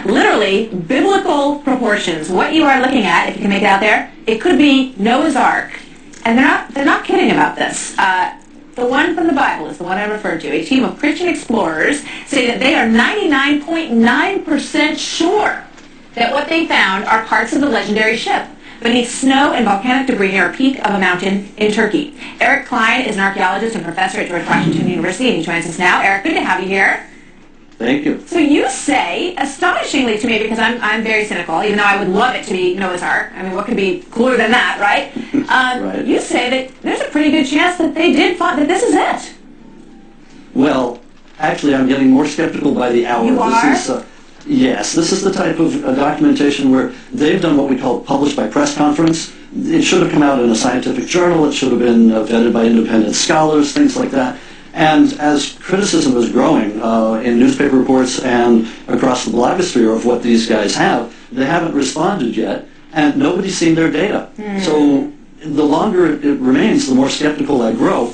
literally biblical proportions. What you are looking at, if you can make it out there, it could be Noah's Ark. And they're not kidding about this. The one from the Bible is the one I referred to. A team of Christian explorers say that they are 99.9% sure that what they found are parts of the legendary ship beneath snow and volcanic debris near a peak of a mountain in Turkey. Eric Klein is an archaeologist and professor at George Washington University, and he joins us now. Eric, good to have you here. Thank you. So you say, astonishingly to me, because I'm very cynical, even though I would love it to be Noah's Ark. I mean, what could be cooler than that, right? Right. You say that there's a pretty good chance that they did find that this is it. Well, actually, I'm getting more skeptical by the hour. You are? Yes, this is the type of documentation where they've done what we call published by press conference. It should have come out in a scientific journal. It should have been vetted by independent scholars, things like that. And as criticism is growing in newspaper reports and across the blogosphere of what these guys have, they haven't responded yet, and nobody's seen their data. So the longer it remains, the more skeptical I grow.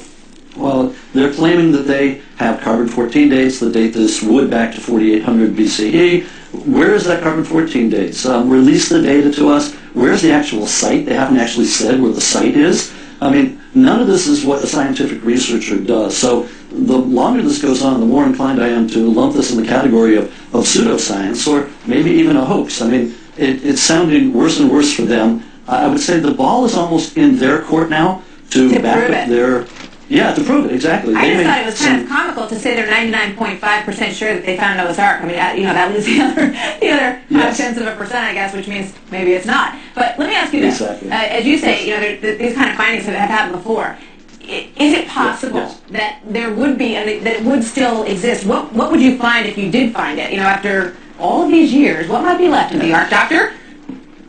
Well, they're claiming that they have carbon-14 dates, that date this wood back to 4800 BCE. Where is that carbon-14 dates? Release the data to us. Where's the actual site? They haven't actually said where the site is. I mean, none of this is what a scientific researcher does. So the longer this goes on, the more inclined I am to lump this in the category of pseudoscience or maybe even a hoax. I mean, it's sounding worse and worse for them. I would say the ball is almost in their court now to back up their... Yeah, to prove it, exactly. I just thought it was kind of comical to say they're 99.5% sure that they found Noah's Ark. I mean, that leaves the other Yes. 0.5%, I guess, which means maybe it's not. But let me ask you this. Exactly. As you say, these kind of findings have happened before. Is it possible that there would be, that it would still exist? What would you find if you did find it? After all of these years, what might be left of the Ark, Doctor?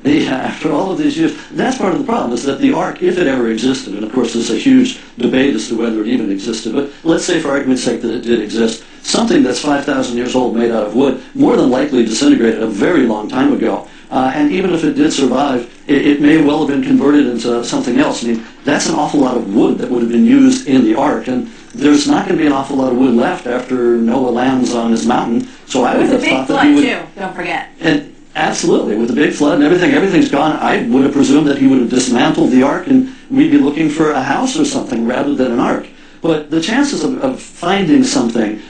Yeah, after all of these years, that's part of the problem, is that the Ark, if it ever existed, and of course there's a huge debate as to whether it even existed, but let's say for argument's sake that it did exist, something that's 5,000 years old made out of wood more than likely disintegrated a very long time ago. And even if it did survive, it may well have been converted into something else. I mean, that's an awful lot of wood that would have been used in the Ark, and there's not going to be an awful lot of wood left after Noah lands on his mountain. So I would have thought that he would... It was a big flood, too, don't forget. And absolutely, with the big flood and everything's gone. I would have presumed that he would have dismantled the Ark and we'd be looking for a house or something rather than an Ark. But the chances of finding something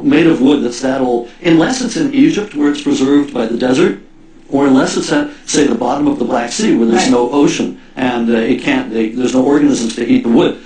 made of wood that's that old, unless it's in Egypt where it's preserved by the desert, or unless it's at, say, the bottom of the Black Sea where there's no ocean and there's no organisms to eat the wood.